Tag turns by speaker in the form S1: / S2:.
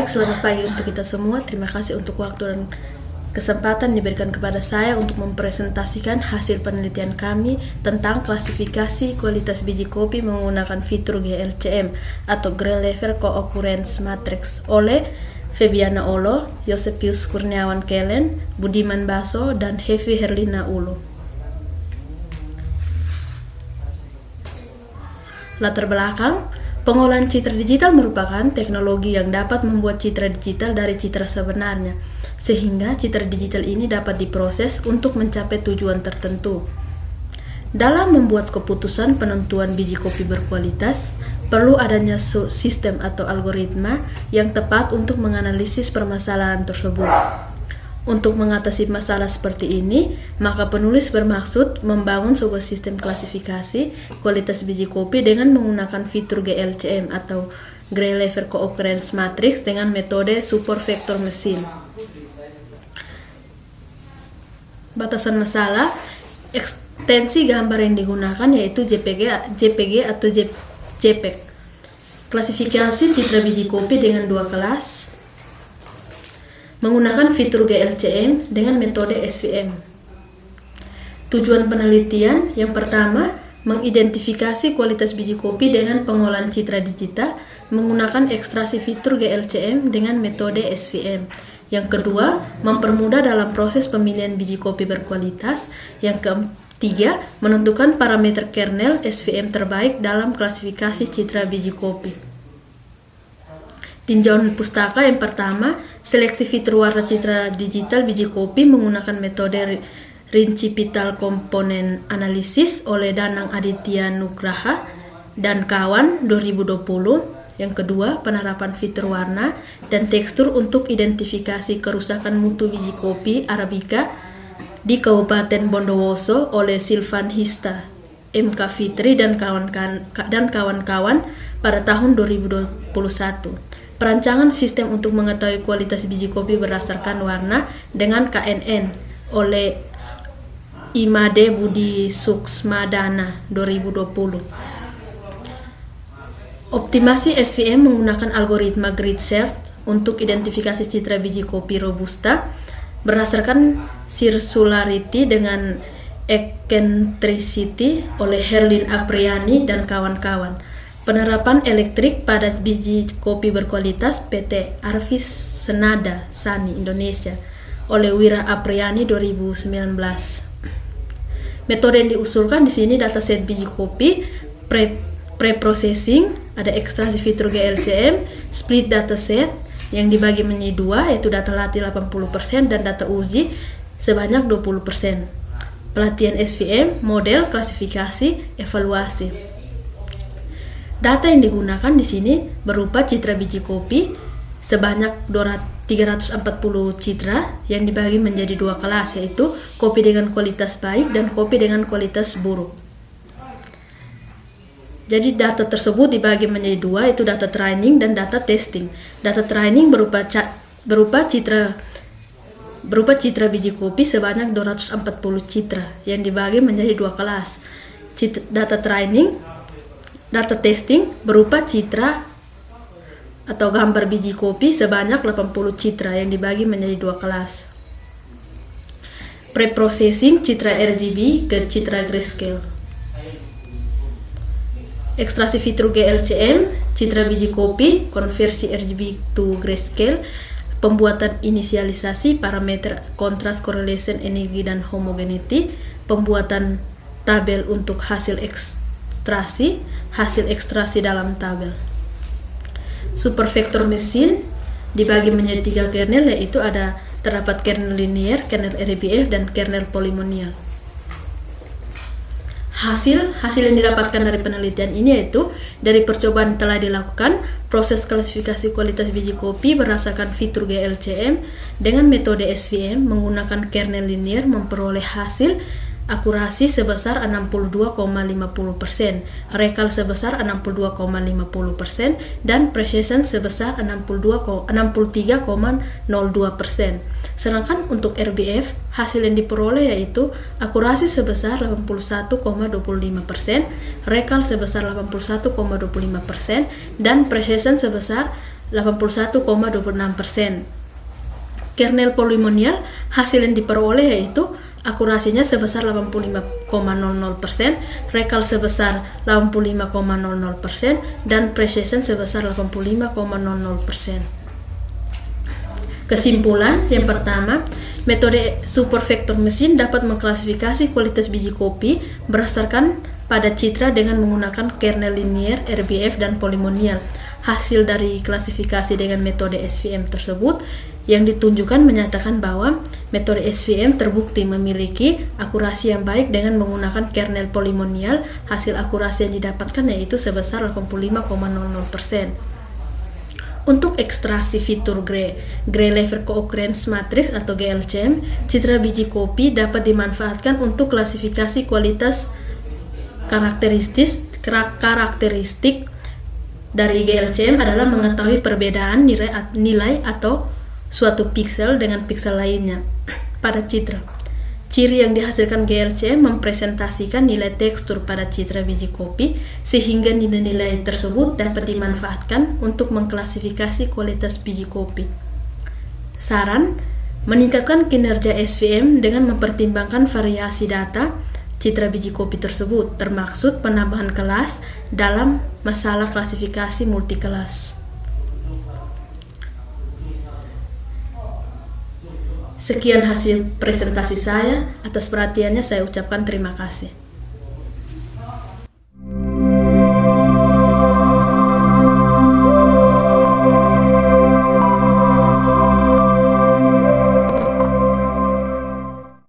S1: Baik, selamat pagi untuk kita semua. Terima kasih untuk waktu dan kesempatan diberikan kepada saya untuk mempresentasikan hasil penelitian kami tentang klasifikasi kualitas biji kopi menggunakan fitur GLCM atau Grain Level Co-Occurrence Matrix oleh Febiana Olo, Yosepius Kurniawan Kelen, Budiman Baso, dan Hevi Herlina Ulo. Latar belakang, pengolahan citra digital merupakan teknologi yang dapat membuat citra digital dari citra sebenarnya, sehingga citra digital ini dapat diproses untuk mencapai tujuan tertentu. Dalam membuat keputusan penentuan biji kopi berkualitas, perlu adanya sistem atau algoritma yang tepat untuk menganalisis permasalahan tersebut. Untuk mengatasi masalah seperti ini, maka penulis bermaksud membangun sebuah sistem klasifikasi kualitas biji kopi dengan menggunakan fitur GLCM atau Grain Level Co-Occurrence Matrix dengan metode Super Vector Machine. Batasan masalah, ekstensi gambar yang digunakan yaitu JPG atau JPEG. Klasifikasi citra biji kopi dengan dua kelas, menggunakan fitur GLCM dengan metode SVM. Tujuan penelitian yang pertama, mengidentifikasi kualitas biji kopi dengan pengolahan citra digital menggunakan ekstraksi fitur GLCM dengan metode SVM. Yang kedua, mempermudah dalam proses pemilihan biji kopi berkualitas. Yang ketiga, menentukan parameter kernel SVM terbaik dalam klasifikasi citra biji kopi. Tinjauan pustaka yang pertama, seleksi fitur warna citra digital biji kopi menggunakan metode Rincipital Komponen Analisis oleh Danang Aditya Nugraha dan kawan 2020. Yang kedua, penerapan fitur warna dan tekstur untuk identifikasi kerusakan mutu biji kopi Arabica di Kabupaten Bondowoso oleh Silvan Hista, MK Fitri dan kawan-kawan pada tahun 2021. Perancangan sistem untuk mengetahui kualitas biji kopi berdasarkan warna dengan KNN oleh Imade Budi Suksmadana 2020. Optimasi SVM menggunakan algoritma grid search untuk identifikasi citra biji kopi robusta berdasarkan circularity dengan eccentricity oleh Herlin Apriani dan kawan-kawan. Penerapan elektrik pada biji kopi berkualitas PT Arvis Senada Sani Indonesia oleh Wira Apriani 2019. Metode yang diusulkan di sini dataset biji kopi, pre-processing, ada ekstraksi fitur GLCM, split dataset yang dibagi menjadi dua, yaitu data latih 80% dan data uji sebanyak 20%. Pelatihan SVM, model, klasifikasi, evaluasi. Data yang digunakan di sini berupa citra biji kopi sebanyak 340 citra yang dibagi menjadi dua kelas, yaitu kopi dengan kualitas baik dan kopi dengan kualitas buruk. Jadi data tersebut dibagi menjadi dua, yaitu data training dan data testing. Data training berupa citra biji kopi sebanyak 240 citra yang dibagi menjadi dua kelas. Data testing berupa citra atau gambar biji kopi sebanyak 80 citra yang dibagi menjadi dua kelas. Pre-processing citra RGB ke citra grayscale. Ekstraksi fitur GLCM, citra biji kopi, konversi RGB to grayscale, pembuatan inisialisasi parameter kontras, correlation, energi, dan homogeneity, pembuatan tabel untuk hasil ekstraksi dalam tabel. Super Vector Machine dibagi menjadi tiga kernel, yaitu terdapat kernel linear, kernel RBF, dan kernel polynomial. Hasil yang didapatkan dari penelitian ini yaitu dari percobaan telah dilakukan proses klasifikasi kualitas biji kopi berdasarkan fitur GLCM dengan metode SVM menggunakan kernel linear memperoleh hasil akurasi sebesar 62,50%, recall sebesar 62,50%, dan precision sebesar 63,02%. Sedangkan untuk RBF, hasil yang diperoleh yaitu akurasi sebesar 81,25%, recall sebesar 81,25%, dan precision sebesar 81,26%. Kernel polimonial hasil yang diperoleh yaitu akurasinya sebesar 85,00%, recall sebesar 85,00%, dan precision sebesar 85,00%. Kesimpulan yang pertama, metode supervektor mesin dapat mengklasifikasi kualitas biji kopi berdasarkan pada citra dengan menggunakan kernel linier, RBF, dan polimonial. Hasil dari klasifikasi dengan metode SVM tersebut yang ditunjukkan menyatakan bahwa metode SVM terbukti memiliki akurasi yang baik dengan menggunakan kernel polimonial. Hasil akurasi yang didapatkan yaitu sebesar 85,00%. Untuk ekstraksi fitur Gray-Lever Co-occurrence Matrix atau GLCM, citra biji kopi dapat dimanfaatkan untuk klasifikasi kualitas karakteristik dari GLCM adalah mengetahui perbedaan nilai atau suatu piksel dengan piksel lainnya pada citra. Ciri yang dihasilkan GLCM mempresentasikan nilai tekstur pada citra biji kopi sehingga nilai-nilai tersebut dapat dimanfaatkan untuk mengklasifikasi kualitas biji kopi. Saran, meningkatkan kinerja SVM dengan mempertimbangkan variasi data citra biji kopi tersebut, termaksud penambahan kelas dalam masalah klasifikasi multikelas. Sekian hasil presentasi saya. Atas perhatiannya saya ucapkan terima kasih.